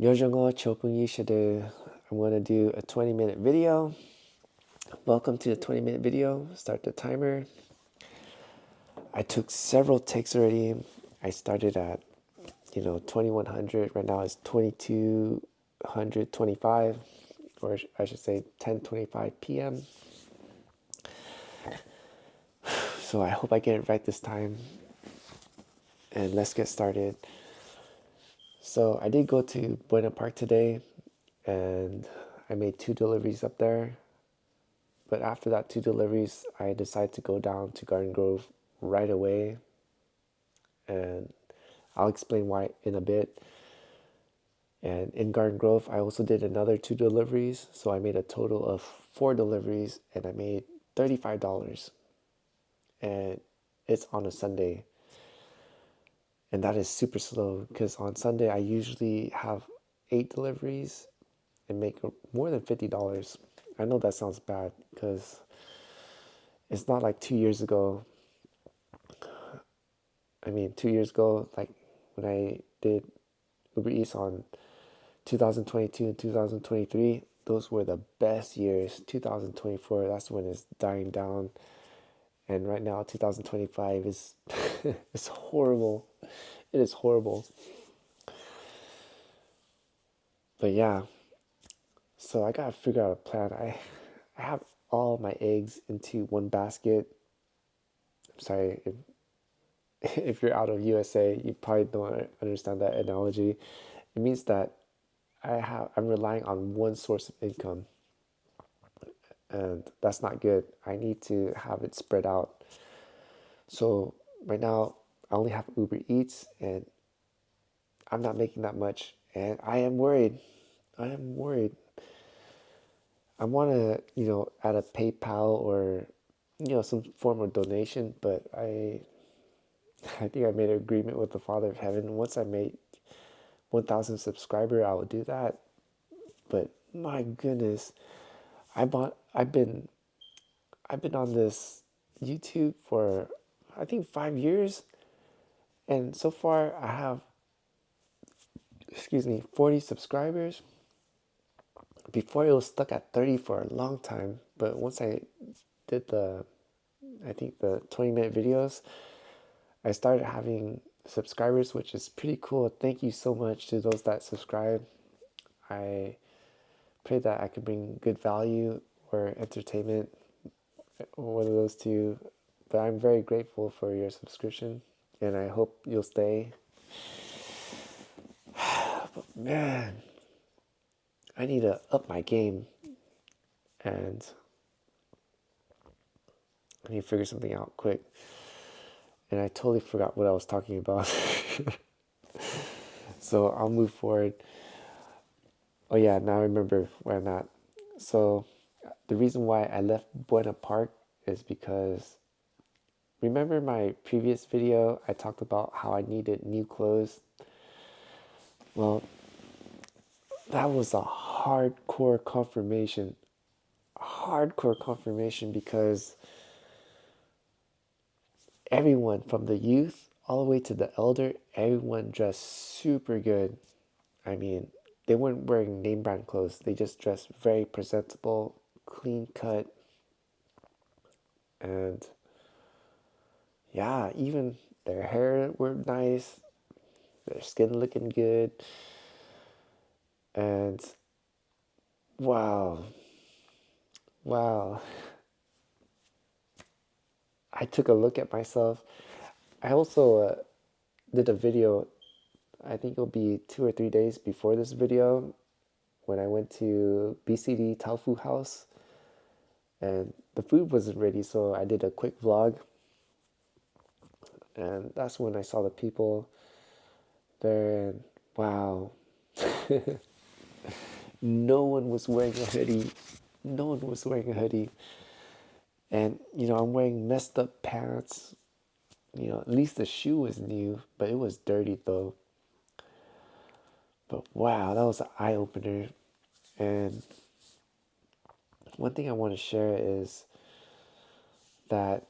요정어 조pun이 시대. I'm going to do a 20-minute video. Welcome to the 20-minute video. Start the timer. I took several takes already. I started at 2100. Right now it's 2225, or I should say 10:25 p.m. So I hope I get it right this time. And let's get started. So I did go to Buena Park today, and I made 2 deliveries up there. But after that 2 deliveries, I decided to go down to Garden Grove right away. And I'll explain why in a bit. And in Garden Grove, I also did another 2 deliveries. So I made a total of 4 deliveries, and I made $35. And it's on a Sunday. And that is super slow because on Sunday, I usually have 8 deliveries and make more than $50. I know that sounds bad because it's not like 2 years ago. 2 years ago, like when I did Uber Eats on 2022 and 2023, those were the best years. 2024, that's when it's dying down. And right now, 2025 is it's horrible. It is horrible. But yeah, so I gotta figure out a plan. I have all my eggs into one basket. I'm sorry if you're out of USA, you probably don't understand that analogy. It means that I'm relying on one source of income, and that's not good. I need to have it spread out. So right now, I only have Uber Eats, and I'm not making that much, and I am worried. I am worried. I want to, add a PayPal or, some form of donation, but I think I made an agreement with the Father of Heaven. Once I make 1,000 subscriber, I will do that. But my goodness, I've been on this YouTube for I think 5 years, and so far I have 40 subscribers. Before it was stuck at 30 for a long time, but once I did the 20-minute videos, I started having subscribers, which is pretty cool. Thank you so much to those that subscribe. I pray that I can bring good value or entertainment, one of those two. But I'm very grateful for your subscription, and I hope you'll stay. But man, I need to up my game, and I need to figure something out quick. And I totally forgot what I was talking about. So I'll move forward. Oh yeah, now I remember where I'm at. So the reason why I left Buena Park is because, remember my previous video, I talked about how I needed new clothes. Well, that was a hardcore confirmation. Because everyone from the youth all the way to the elder, everyone dressed super good. They weren't wearing name brand clothes. They just dressed very presentable, clean cut. And yeah, even their hair were nice, their skin looking good. And wow. I took a look at myself. I also did a video, I think it'll be 2 or 3 days before this video, when I went to BCD Tofu House. And the food wasn't ready, so I did a quick vlog. And that's when I saw the people there, and wow. No one was wearing a hoodie. And, I'm wearing messed up pants. At least the shoe was new, but it was dirty though. But wow, that was an eye-opener. And one thing I want to share is that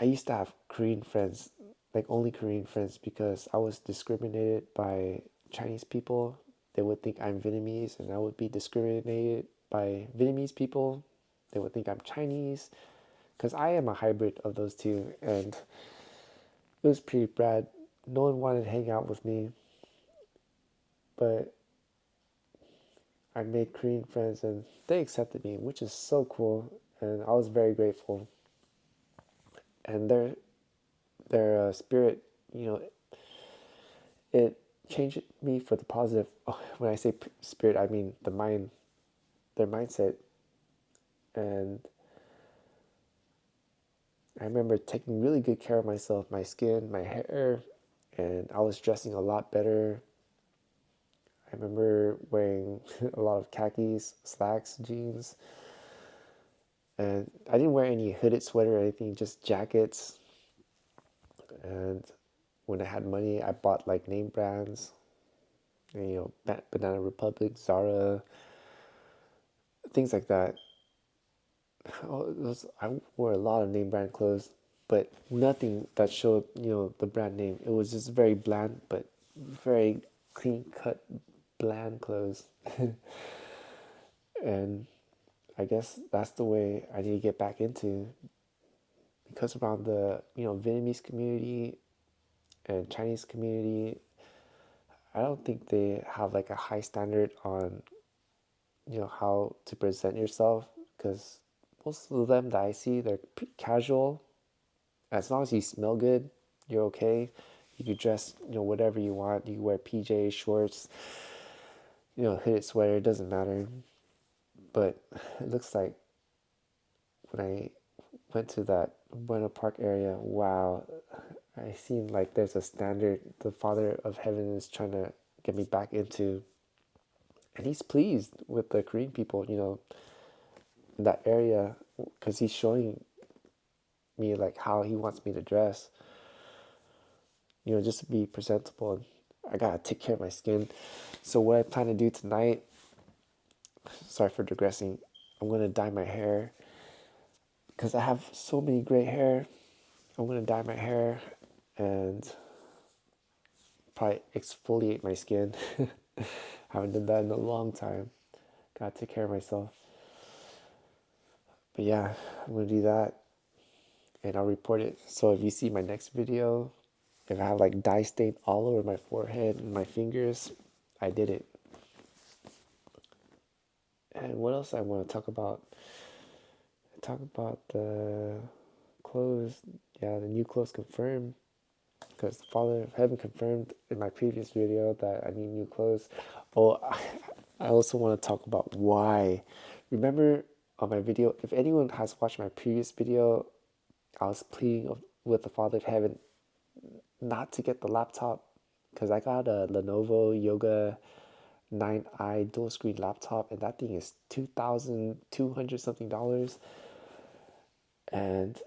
I used to have Korean friends, like only Korean friends, because I was discriminated by Chinese people. they would think I'm Vietnamese and I would be discriminated by Vietnamese people. They would think I'm Chinese because I am a hybrid of those two, and it was pretty bad. No one wanted to hang out with me, but I made Korean friends and they accepted me, which is so cool, and I was very grateful. And their spirit, you know, it changed me for the positive. Oh, when I say spirit, I mean the mind, their mindset. And I remember taking really good care of myself, my skin, my hair, and I was dressing a lot better. I remember wearing a lot of khakis, slacks, jeans, and I didn't wear any hooded sweater or anything, just jackets. And when I had money, I bought like name brands, and, Banana Republic, Zara, things like that. I wore a lot of name brand clothes, but nothing that showed, the brand name. It was just very bland, but very clean cut, bland clothes. And I guess that's the way I need to get back into, because around the, Vietnamese community and Chinese community, I don't think they have like a high standard on, how to present yourself, because most of them that I see, they're pretty casual. As long as you smell good, you're okay. You could dress, whatever you want. You can wear PJs, shorts, hooded sweater, it doesn't matter. But it looks like when I went to that Bueno Park area, wow, I seen like there's a standard the Father of Heaven is trying to get me back into. And he's pleased with the Korean people, in that area, because he's showing me like how he wants me to dress, just to be presentable. And I gotta take care of my skin. So what I plan to do tonight, sorry for digressing, I'm gonna dye my hair because I have so many gray hair. I'm gonna dye my hair and probably exfoliate my skin. Haven't done that in a long time. Gotta take care of myself. But yeah, I'm gonna do that and I'll report it. So if you see my next video, if I have like dye stain all over my forehead and my fingers, I did it. And what else I want to talk about? Talk about the clothes. Yeah, the new clothes confirmed. Because the Father of Heaven confirmed in my previous video that I need new clothes. Oh, I also want to talk about why. Remember on my video, if anyone has watched my previous video, I was pleading with the Father of Heaven not to get the laptop, because I got a Lenovo Yoga 9i dual screen laptop, and that thing is $2,200 something dollars. And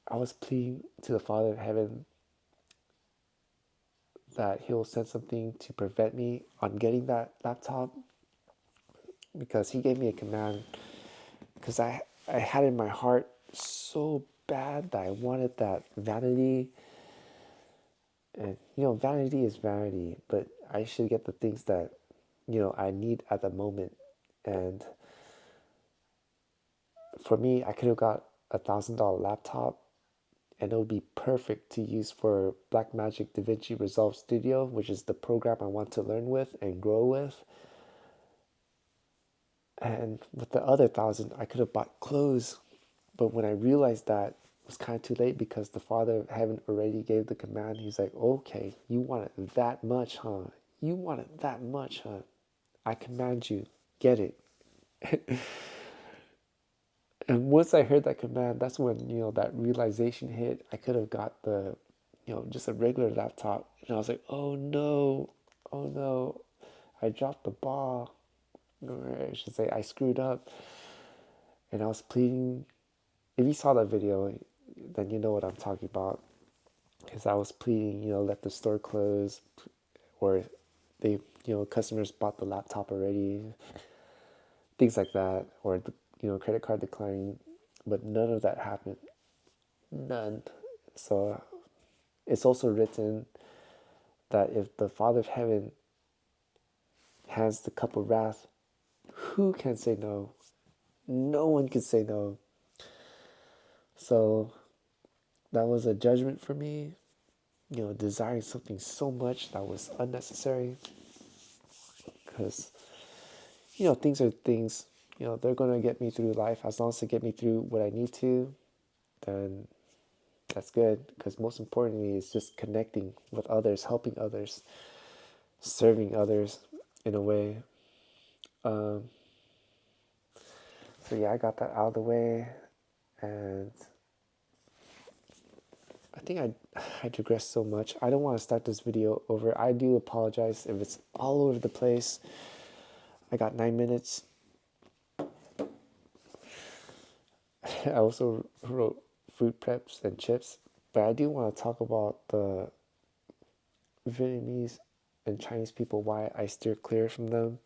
I was pleading to the Father of Heaven that he'll send something to prevent me on getting that laptop, because he gave me a command, because I had in my heart so bad that I wanted that vanity. And vanity is vanity, but I should get the things that I need at the moment. And for me, I could have got $1,000 laptop, and it would be perfect to use for Blackmagic DaVinci Resolve Studio, which is the program I want to learn with and grow with. And with the other 1,000, I could have bought clothes. But when I realized that, it was kind of too late, because the Father of Heaven already gave the command. He's like, okay, you want it that much, huh? You want it that much, huh? I command you, get it. And once I heard that command, that's when, that realization hit. I could have got the, just a regular laptop. And I was like, oh no, oh no, I dropped the ball. Or I should say, I screwed up. And I was pleading. If you saw that video, then you know what I'm talking about. Because I was pleading, let the store close, or they, customers bought the laptop already, things like that, or the, credit card declining, but none of that happened. None. So it's also written that if the Father of Heaven, has the cup of wrath, who can say no? No one can say no. So that was a judgment for me, desiring something so much that was unnecessary. Because, things are things, they're going to get me through life. As long as they get me through what I need to, then that's good. Because most importantly is just connecting with others, helping others, serving others in a way. So yeah, I got that out of the way. And I think I digress so much. I don't want to start this video over. I do apologize if it's all over the place. I got 9 minutes. I also wrote food preps and chips, but I do want to talk about the Vietnamese and Chinese people, why I steer clear from them.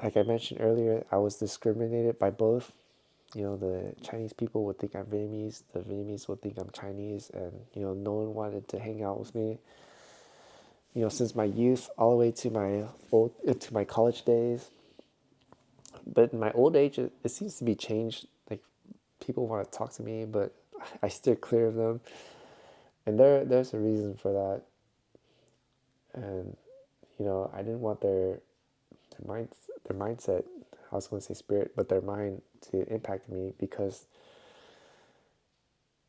Like I mentioned earlier, I was discriminated by both. The Chinese people would think I'm Vietnamese, the Vietnamese would think I'm Chinese, and, no one wanted to hang out with me. Since my youth all the way to my college days. But in my old age, it seems to be changed. Like, people want to talk to me, but I steer clear of them. And there's a reason for that. And, I didn't want their mindset, I was going to say spirit, but their mind to impact me, because,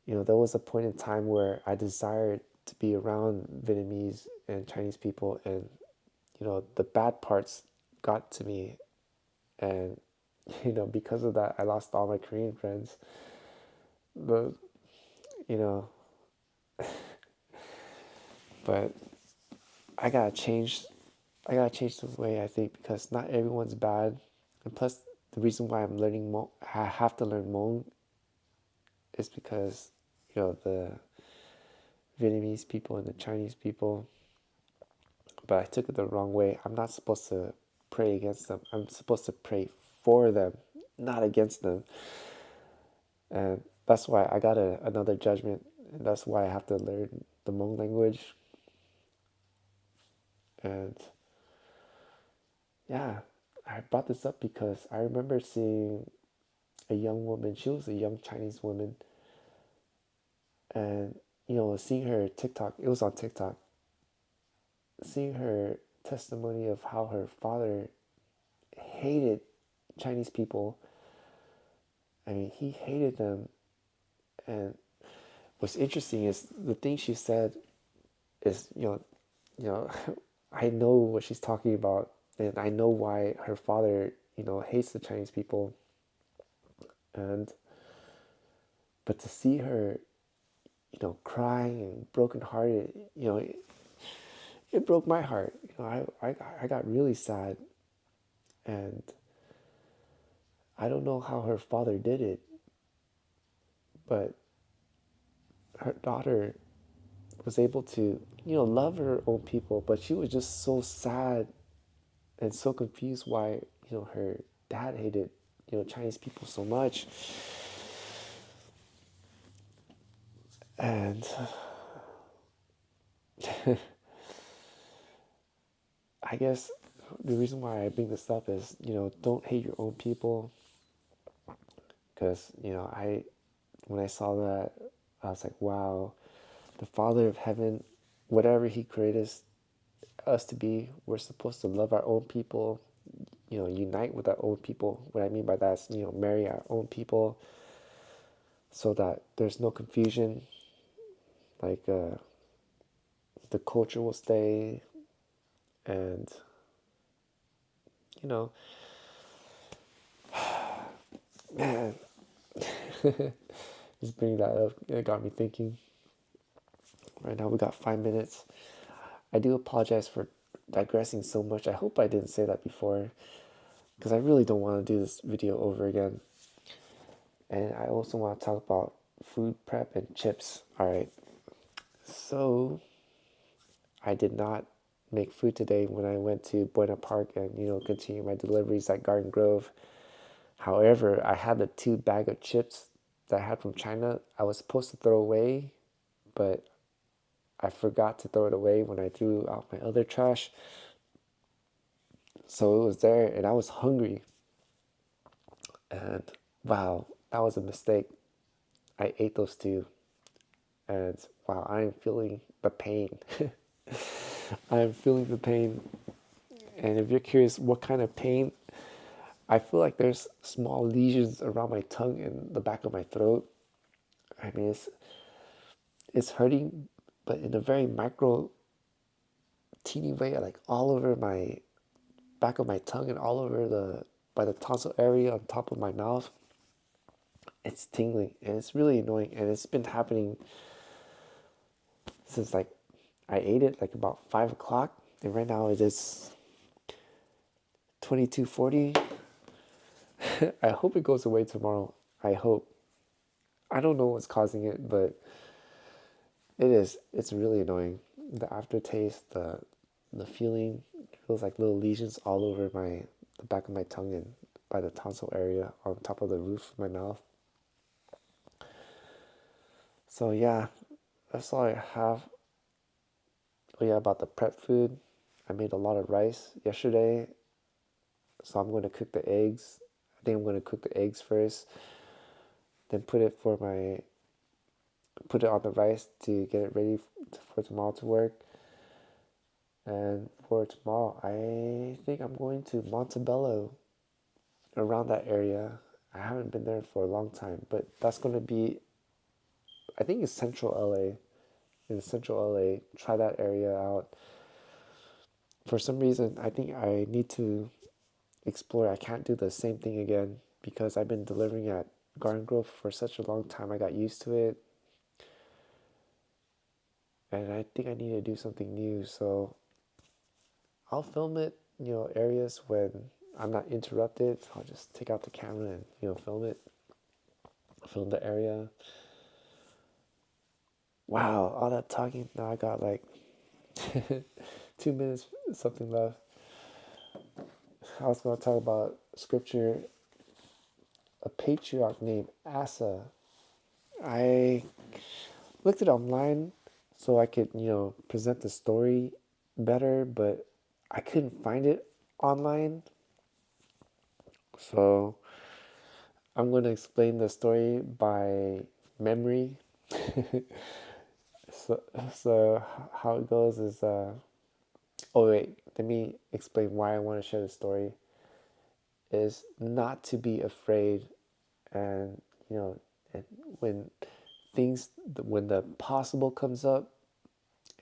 there was a point in time where I desired to be around Vietnamese and Chinese people, and, the bad parts got to me. And, because of that, I lost all my Korean friends. But, you know, but I gotta change. I gotta change the way I think, because not everyone's bad. And plus, the reason why I'm learning Hmong, I have to learn Hmong, is because, the Vietnamese people and the Chinese people. But I took it the wrong way. I'm not supposed to pray against them. I'm supposed to pray for them, not against them. And that's why I got another judgment. And that's why I have to learn the Hmong language. And yeah, I brought this up because I remember seeing a young woman. She was a young Chinese woman. And, seeing her TikTok, it was on TikTok, seeing her testimony of how her father hated Chinese people. I mean, he hated them. And what's interesting is the thing she said is, I know what she's talking about, and I know why her father, hates the Chinese people. And but to see her, crying and brokenhearted, it broke my heart. I got really sad, and I don't know how her father did it, but her daughter was able to, love her own people, but she was just so sad and so confused why, her dad hated, Chinese people so much. And I guess the reason why I bring this up is, don't hate your own people. Because, when I saw that, I was like, wow, the Father of heaven, whatever he created us to be, we're supposed to love our own people, unite with our own people. What I mean by that is, marry our own people, so that there's no confusion. Like, the culture will stay, and, man, just bringing that up, it got me thinking. Right now we got 5 minutes. I do apologize for digressing so much. I hope I didn't say that before, because I really don't want to do this video over again. And I also want to talk about food prep and chips. All right. So I did not make food today when I went to Buena Park and, continue my deliveries at Garden Grove. However, I had the 2 bag of chips that I had from China. I was supposed to throw away, but I forgot to throw it away when I threw out my other trash. So it was there, and I was hungry. And wow, that was a mistake. I ate those two, and wow, I am feeling the pain. I am feeling the pain. And if you're curious what kind of pain, I feel like there's small lesions around my tongue and the back of my throat. I mean, it's hurting, but in a very micro, teeny way, like all over my back of my tongue and all over the by the tonsil area on top of my mouth. It's tingling and it's really annoying, and it's been happening since like I ate it like about 5 o'clock, and right now it is 22:40. I hope it goes away tomorrow. I hope. I don't know what's causing it, but it's really annoying. The aftertaste, the feeling, feels like little lesions all over the back of my tongue and by the tonsil area on top of the roof of my mouth. So yeah, that's all I have. Oh yeah, about the prep food. I made a lot of rice yesterday, so I'm going to cook the eggs. I think I'm going to cook the eggs first, then put it on the rice to get it ready for tomorrow to work. And for tomorrow, I think I'm going to Montebello, around that area. I haven't been there for a long time, but that's going to be, I think it's central LA. In central LA, try that area out. For some reason, I think I need to explore. I can't do the same thing again because I've been delivering at Garden Grove for such a long time. I got used to it, and I think I need to do something new. So I'll film it, areas when I'm not interrupted. I'll just take out the camera and, film it, film the area. Wow, all that talking. Now I got like 2 minutes, something left. I was going to talk about scripture. A patriarch named Asa. I looked it online so I could, present the story better, but I couldn't find it online. So I'm going to explain the story by memory. so, so how it goes is, oh wait, let me explain why I want to share the story. Is not to be afraid, and and when when the possible comes up,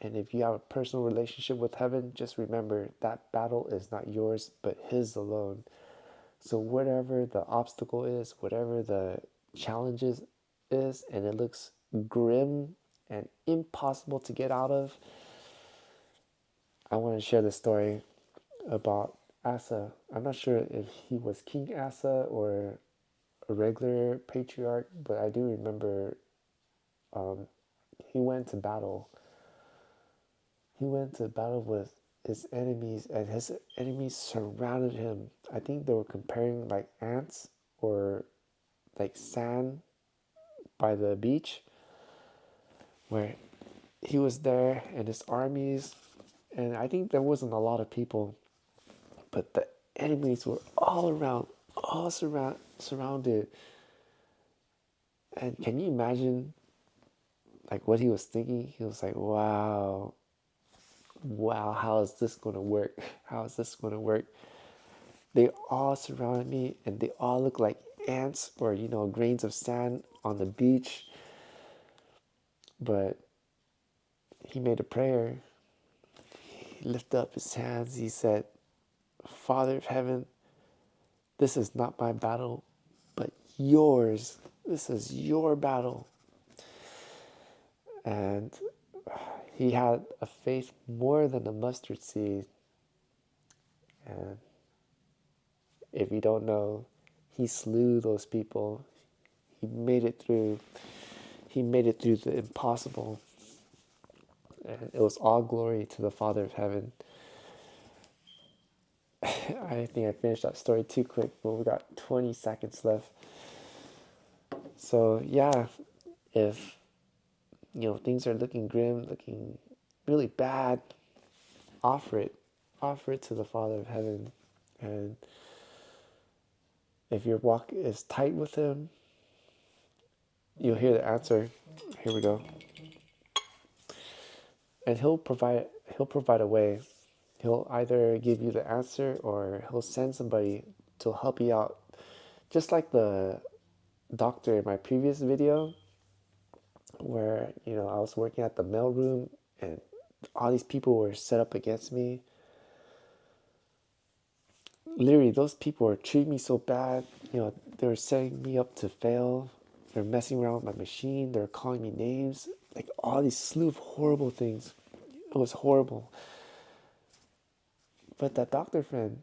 and if you have a personal relationship with heaven, just remember that battle is not yours but his alone. So whatever the obstacle is, whatever the challenges is, and it looks grim and impossible to get out of, I want to share the story about Asa. I'm not sure if he was King Asa or a regular patriarch, but I do remember he went to battle. He went to battle with his enemies, and his enemies surrounded him. I think they were comparing like ants or like sand by the beach, where he was there and his armies, and I think there wasn't a lot of people, but the enemies were all around, surrounded. And can you imagine like what he was thinking? He was like, wow, how is this going to work? How is this going to work? They all surrounded me, and they all look like ants or, grains of sand on the beach. But he made a prayer. He lifted up his hands. He said, Father of heaven, this is not my battle, but yours. This is your battle. And he had a faith more than a mustard seed. And if you don't know, he slew those people. He made it through. He made it through the impossible. And it was all glory to the Father of heaven. I think I finished that story too quick, but we got 20 seconds left. So yeah, if things are looking grim, looking really bad, offer it to the Father of heaven. And if your walk is tight with him, you'll hear the answer. Here we go. And he'll provide a way. He'll either give you the answer or he'll send somebody to help you out. Just like the doctor in my previous video where, I was working at the mailroom and all these people were set up against me. Literally, those people were treating me so bad. They were setting me up to fail. They're messing around with my machine. They're calling me names. Like all these slew of horrible things. It was horrible. But that doctor friend,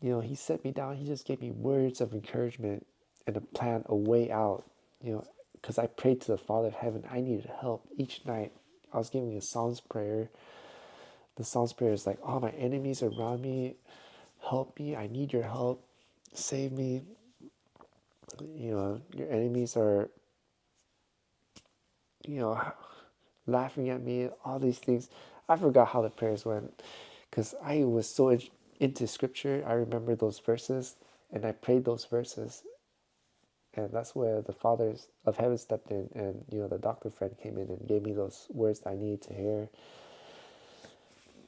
he set me down. He just gave me words of encouragement and a plan, a way out. Because I prayed to the Father of Heaven. I needed help each night. I was giving a Psalms prayer. The Psalms prayer is like, all my enemies around me, help me. I need your help. Save me. Your enemies are, you know, laughing at me. All these things. I forgot how the prayers went because I was so into scripture. I remember those verses and I prayed those verses. And that's where the Fathers of Heaven stepped in, and the doctor friend came in and gave me those words that I needed to hear.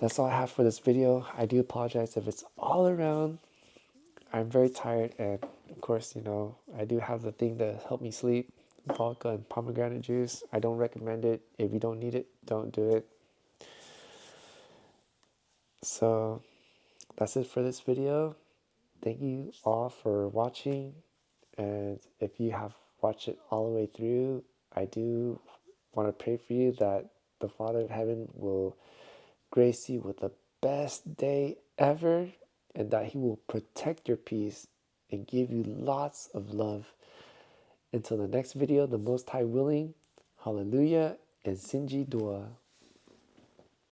That's all I have for this video. I do apologize if it's all around. I'm very tired, and of course, I do have the thing to help me sleep, vodka and pomegranate juice. I don't recommend it. If you don't need it, don't do it. So that's it for this video. Thank you all for watching. And if you have watched it all the way through, I do want to pray for you that the Father of Heaven will grace you with the best day ever, and that He will protect your peace and give you lots of love. Until the next video, the Most High willing, hallelujah and Sinji Dua.